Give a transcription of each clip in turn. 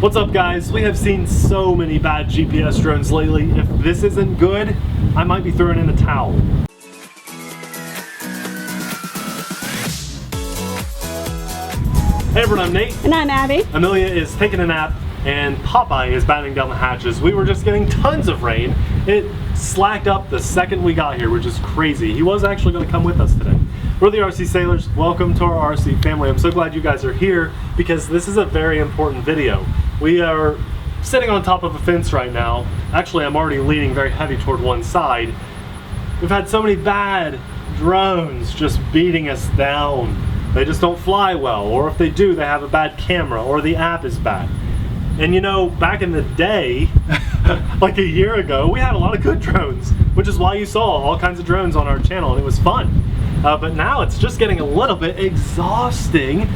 What's up guys? We have seen so many bad GPS drones lately. If this isn't good, I might be throwing in the towel. Hey everyone, I'm Nate. And I'm Abby. Amelia is taking a nap and Popeye is battening down the hatches. We were just getting tons of rain. It slacked up the second we got here, which is crazy. He was actually going to come with us today. We're the RC Sailors. Welcome to our RC family. I'm so glad you guys are here because this is a very important video. We are sitting on top of a fence right now. Actually, I'm already leaning very heavy toward one side. We've had so many bad drones just beating us down. They just don't fly well, or if they do, they have a bad camera, or the app is bad. And you know, back in the day, like a year ago, we had a lot of good drones, which is why you saw all kinds of drones on our channel, and it was fun. But now it's just getting a little bit exhausting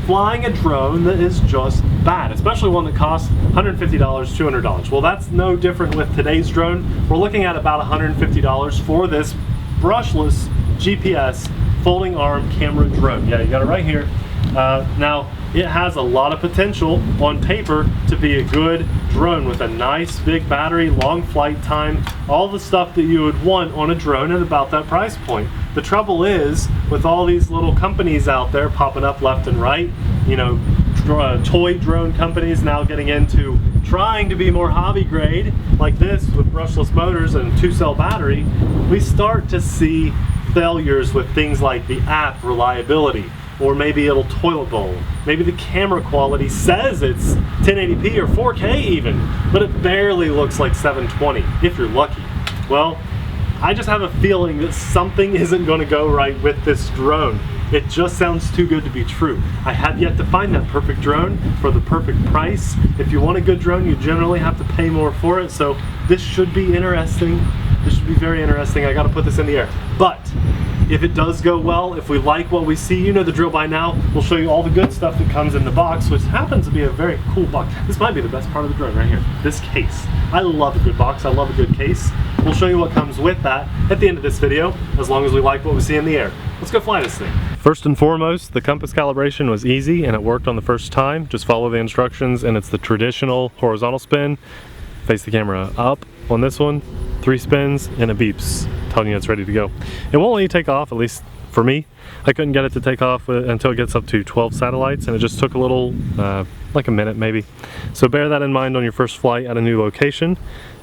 flying a drone that is just bad, especially one that costs $150, $200. Well, that's no different with today's drone. We're looking at about $150 for this brushless GPS folding arm camera drone. Yeah, you got it right here. Now, it has a lot of potential on paper to be a good drone with a nice big battery, long flight time, all the stuff that you would want on a drone at about that price point. The trouble is, with all these little companies out there popping up left and right, you know, toy drone companies now getting into trying to be more hobby grade, like this with brushless motors and 2-cell battery, we start to see failures with things like the app reliability, or maybe it'll toilet bowl. Maybe the camera quality says it's 1080p or 4K even, but it barely looks like 720, if you're lucky. Well, I just have a feeling that something isn't going to go right with this drone. It just sounds too good to be true. I have yet to find that perfect drone for the perfect price. If you want a good drone, you generally have to pay more for it, so this should be interesting. This should be very interesting. I gotta put this in the air. But if it does go well, if we like what we see, you know the drill by now. We'll show you all the good stuff that comes in the box, which happens to be a very cool box. This might be the best part of the drone right here, this case. I love a good box, I love a good case. We'll show you what comes with that at the end of this video, as long as we like what we see in the air. Let's go fly this thing. First and foremost, the compass calibration was easy and it worked on the first time. Just follow the instructions and it's the traditional horizontal spin. Face the camera up on this one, 3 spins and it beeps, telling you it's ready to go. It won't let you take off, at least for me. I couldn't get it to take off until it gets up to 12 satellites, and it just took a little, like a minute maybe. So bear that in mind on your first flight at a new location.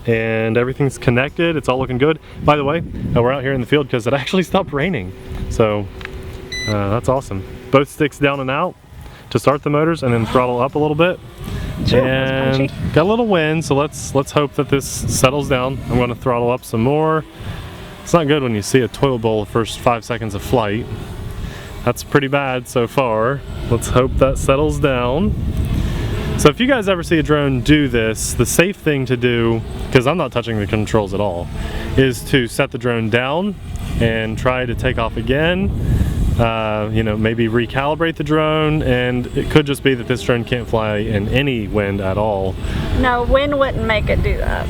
And everything's connected, it's all looking good. By the way, we're out here in the field because it actually stopped raining. So that's awesome. Both sticks down and out to start the motors, and then throttle up a little bit. Sure, and got a little wind, so let's hope that this settles down. I'm going to throttle up some more. It's not good when you see a toilet bowl the first 5 seconds of flight. That's pretty bad so far. Let's hope that settles down. So if you guys ever see a drone do this, the safe thing to do, because I'm not touching the controls at all, is to set the drone down and try to take off again. You know, maybe recalibrate the drone, and it could just be that this drone can't fly in any wind at all. No, wind wouldn't make it do that.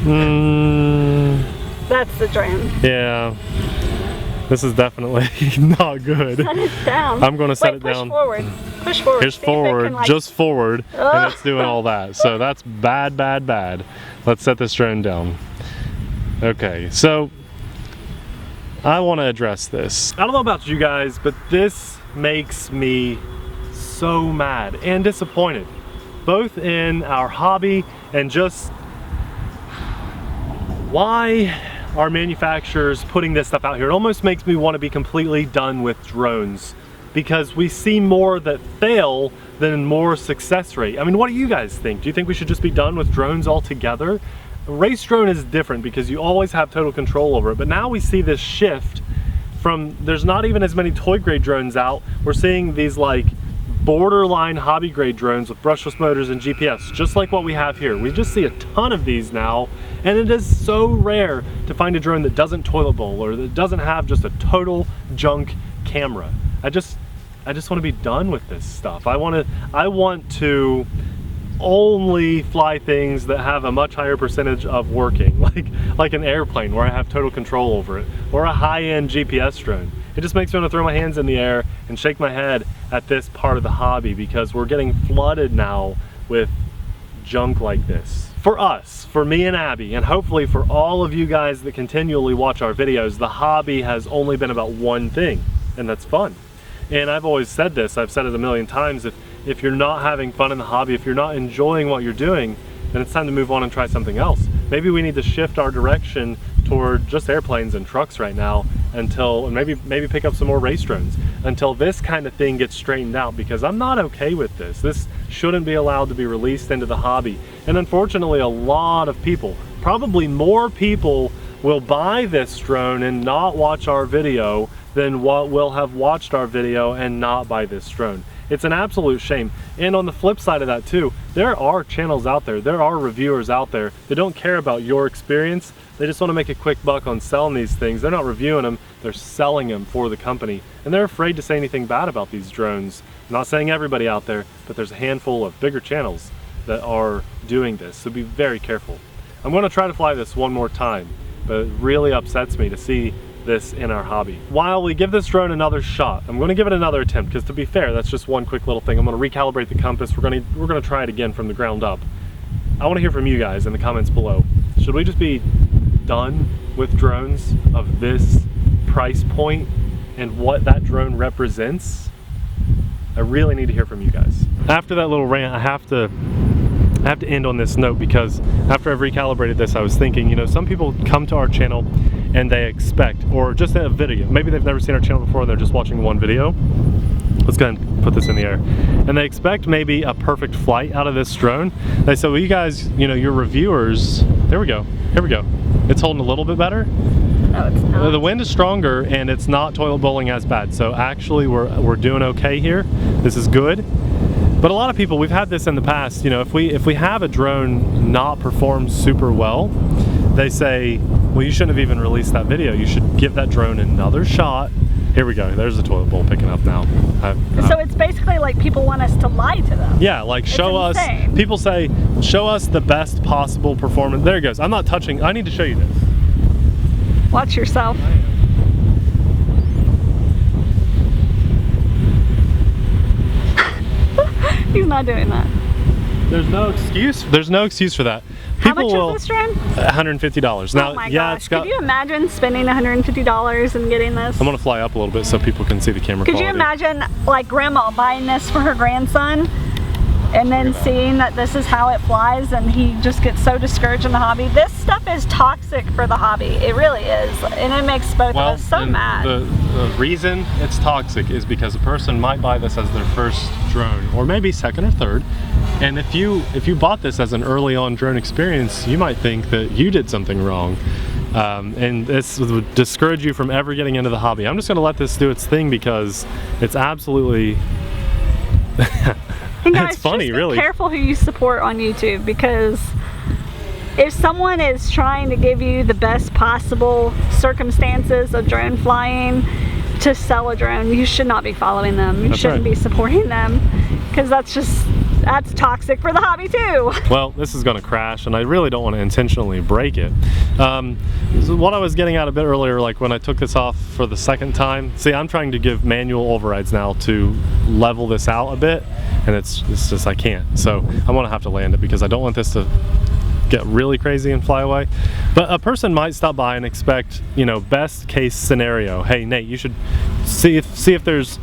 That's the drone. Yeah. This is definitely not good. Set it down. I'm going to set it down. Push forward. Push forward. Here's forward, like... just forward, and it's doing all that. So that's bad, bad, bad. Let's set this drone down. Okay, so I want to address this. I don't know about you guys, but this makes me so mad and disappointed, both in our hobby and just why are manufacturers putting this stuff out here. It almost makes me want to be completely done with drones, because we see more that fail than more success rate. I mean, what do you guys think? Do you think we should just be done with drones altogether? A race drone is different because you always have total control over it, but now we see this shift from, there's not even as many toy grade drones out. We're seeing these like borderline hobby grade drones with brushless motors and GPS, just like what we have here. We just see a ton of these now, and it is so rare to find a drone that doesn't toilet bowl or that doesn't have just a total junk camera. I just want to be done with this stuff. I want to only fly things that have a much higher percentage of working, like an airplane where I have total control over it, or a high-end GPS drone. It just makes me want to throw my hands in the air and shake my head at this part of the hobby, because we're getting flooded now with junk like this. For us, for me and Abby, and hopefully for all of you guys that continually watch our videos, the hobby has only been about one thing, and that's fun. And I've always said this, I've said it a million times, if you're not having fun in the hobby, if you're not enjoying what you're doing, then it's time to move on and try something else. Maybe we need to shift our direction toward just airplanes and trucks right now until, and maybe pick up some more race drones until this kind of thing gets straightened out, because I'm not okay with this. This shouldn't be allowed to be released into the hobby. And unfortunately, a lot of people, probably more people, will buy this drone and not watch our video than what will have watched our video and not buy this drone. It's an absolute shame. And on the flip side of that too, there are channels out there, there are reviewers out there that don't care about your experience. They just want to make a quick buck on selling these things. They're not reviewing them, they're selling them for the company. And they're afraid to say anything bad about these drones. I'm not saying everybody out there, but there's a handful of bigger channels that are doing this, so be very careful. I'm going to try to fly this one more time, but it really upsets me to see this in our hobby. While we give this drone another shot, I'm going to give it another attempt, because to be fair, that's just one quick little thing. I'm going to recalibrate the compass. We're going to try it again from the ground up. I want to hear from you guys in the comments below. Should we just be done with drones of this price point and what that drone represents? I really need to hear from you guys. After that little rant, I have to end on this note, because after I've recalibrated this, I was thinking, you know, some people come to our channel and they expect, or just a video, maybe they've never seen our channel before, they're just watching one video. Let's go ahead and put this in the air. And they expect maybe a perfect flight out of this drone. They say, well, you guys, you know, your reviewers, there we go, here we go. It's holding a little bit better. No, it's not. The wind is stronger and it's not toilet bowling as bad. So actually we're doing okay here. This is good. But a lot of people, we've had this in the past, you know, if we have a drone not perform super well, they say, well, you shouldn't have even released that video. You should give that drone another shot. Here we go. There's the toilet bowl picking up now. So it's basically like people want us to lie to them. Yeah, like show us, people say, show us the best possible performance. There it goes. I'm not touching, I need to show you this. Watch yourself. He's not doing that. There's no excuse. There's no excuse for that. How much is this drone? $150. Now, oh my yeah, gosh. Could you imagine spending $150 and getting this? I'm gonna fly up a little bit so people can see the camera quality. Could you imagine like grandma buying this for her grandson and then seeing that this is how it flies and he just gets so discouraged in the hobby? This stuff is toxic for the hobby. It really is. And it makes both of us so mad. The reason it's toxic is because a person might buy this as their first drone, or maybe second or third. And if you bought this as an early on drone experience, you might think that you did something wrong. And this would discourage you from ever getting into the hobby. I'm just gonna let this do its thing because it's absolutely and guys, it's funny, just really. Be careful who you support on YouTube, because if someone is trying to give you the best possible circumstances of drone flying to sell a drone, you should not be following them. You shouldn't be supporting them, because that's toxic for the hobby too. Well, this is going to crash and I really don't want to intentionally break it. So what I was getting at a bit earlier, like when I took this off for the second time, see, I'm trying to give manual overrides now to level this out a bit, and it's just I can't. So I'm going to have to land it because I don't want this to get really crazy and fly away. But a person might stop by and expect, you know, best case scenario. Hey Nate, you should see if there's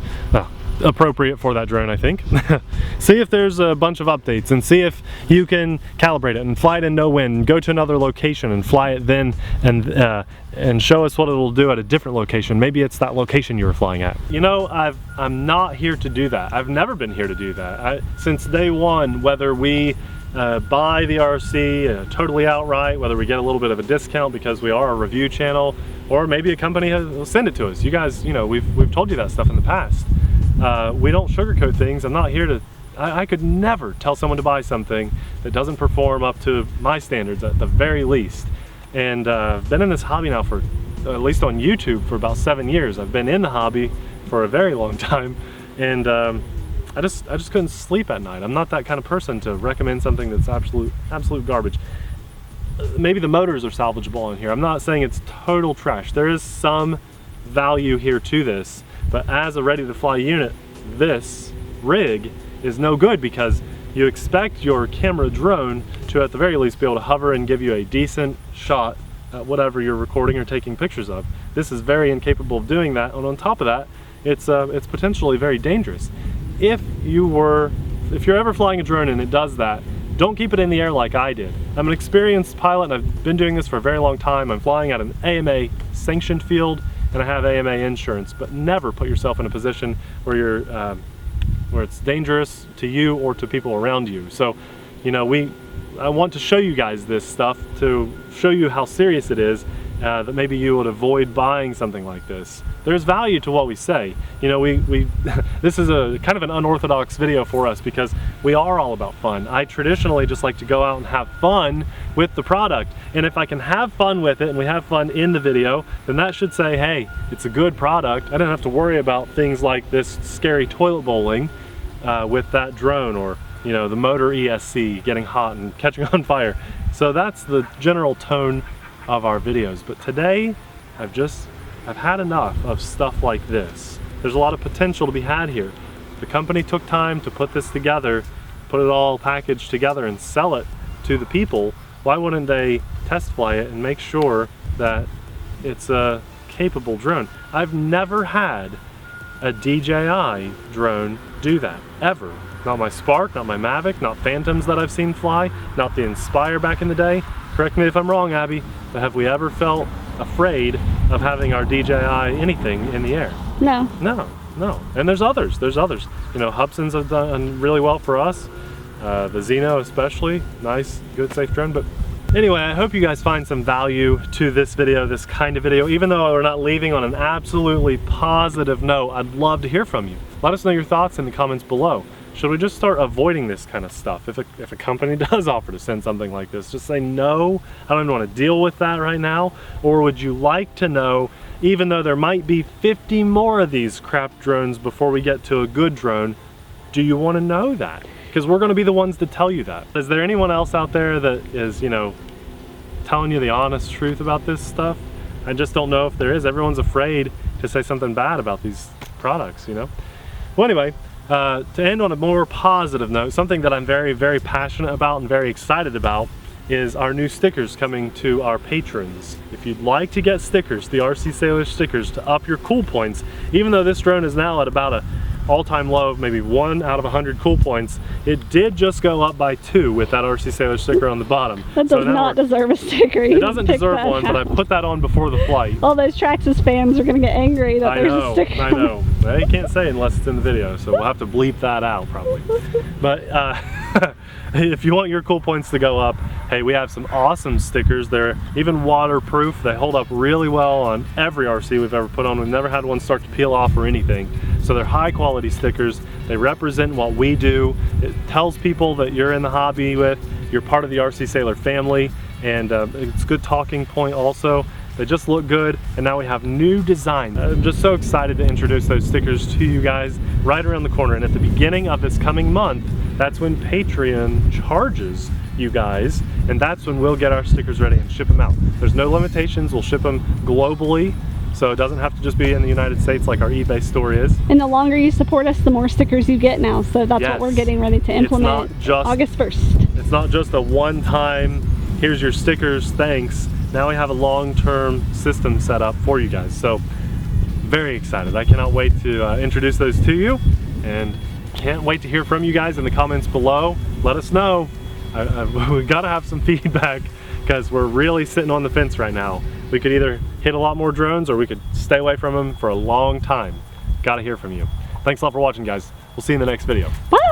appropriate for that drone, I think. See if there's a bunch of updates and see if you can calibrate it and fly it in no wind, go to another location and fly it then, and show us what it'll do at a different location. Maybe it's that location you were flying at. You know, I'm not here to do that. I've never been here to do that. Since day one, whether we buy the RC totally outright, whether we get a little bit of a discount because we are a review channel, or maybe a company will send it to us. You guys, you know, we've told you that stuff in the past. We don't sugarcoat things. I'm not here to, I could never tell someone to buy something that doesn't perform up to my standards at the very least. And I've been in this hobby now for, at least on YouTube, for about 7 years. I've been in the hobby for a very long time, and I just couldn't sleep at night. I'm not that kind of person to recommend something that's absolute garbage. Maybe the motors are salvageable in here. I'm not saying it's total trash. There is some value here to this, but as a ready to fly unit, this rig is no good because you expect your camera drone to at the very least be able to hover and give you a decent shot at whatever you're recording or taking pictures of. This is very incapable of doing that, and on top of that, it's potentially very dangerous. If you're ever flying a drone and it does that, don't keep it in the air like I did. I'm an experienced pilot and I've been doing this for a very long time. I'm flying at an AMA sanctioned field and I have AMA insurance, but never put yourself in a position where where it's dangerous to you or to people around you. So, you know, I want to show you guys this stuff to show you how serious it is, that maybe you would avoid buying something like this. There's value to what we say. You know, this is a kind of an unorthodox video for us because we are all about fun. I traditionally just like to go out and have fun with the product. And if I can have fun with it and we have fun in the video, then that should say, hey, it's a good product. I don't have to worry about things like this scary toilet bowling with that drone, or, you know, the motor ESC getting hot and catching on fire. So that's the general tone of our videos. But today, I've had enough of stuff like this. There's a lot of potential to be had here. The company took time to put this together, put it all packaged together and sell it to the people. Why wouldn't they test fly it and make sure that it's a capable drone? I've never had a DJI drone do that, ever. Not my Spark, not my Mavic, not Phantoms that I've seen fly, not the Inspire back in the day. Correct me if I'm wrong, Abby, but have we ever felt afraid of having our DJI anything in the air? No. No, no. And there's others. You know, Hubsons have done really well for us. The Xeno especially, nice, good, safe drone. But anyway, I hope you guys find some value to this video, this kind of video. Even though we're not leaving on an absolutely positive note, I'd love to hear from you. Let us know your thoughts in the comments below. Should we just start avoiding this kind of stuff? If a company does offer to send something like this, just say no, I don't even want to deal with that right now. Or would you like to know, even though there might be 50 more of these crap drones before we get to a good drone, do you want to know that? Because we're going to be the ones to tell you that. Is there anyone else out there that is, you know, telling you the honest truth about this stuff? I just don't know if there is. Everyone's afraid to say something bad about these products, you know? Well, anyway, to end on a more positive note, something that I'm very, very passionate about and very excited about is our new stickers coming to our patrons. If you'd like to get stickers, the TheRcSaylors stickers, to up your cool points, even though this drone is now at about a all-time low of maybe 1 out of 100 cool points, it did just go up by 2 with that TheRcSaylors sticker on the bottom. That does not deserve a sticker. It doesn't deserve one, but I put that on before the flight. All those Traxxas fans are going to get angry that there's a sticker. I know. They can't say it unless it's in the video, so we'll have to bleep that out probably. But if you want your cool points to go up, hey, we have some awesome stickers. They're even waterproof. They hold up really well on every RC we've ever put on. We've never had one start to peel off or anything. So they're high quality stickers. They represent what we do. It tells people that you're in the hobby you're part of the TheRcSaylor family, and it's a good talking point also. They just look good, and now we have new design. I'm just so excited to introduce those stickers to you guys right around the corner. And at the beginning of this coming month, that's when Patreon charges you guys, and that's when we'll get our stickers ready and ship them out. There's no limitations. We'll ship them globally, so it doesn't have to just be in the United States like our eBay store is. And the longer you support us, the more stickers you get now. So that's what we're getting ready to implement August 1st. It's not just a one-time, here's your stickers, thanks. Now we have a long-term system set up for you guys. So very excited. I cannot wait to introduce those to you, and can't wait to hear from you guys in the comments below. Let us know. We've got to have some feedback because we're really sitting on the fence right now. We could either hit a lot more drones or we could stay away from them for a long time. Got to hear from you. Thanks a lot for watching, guys. We'll see you in the next video. Bye.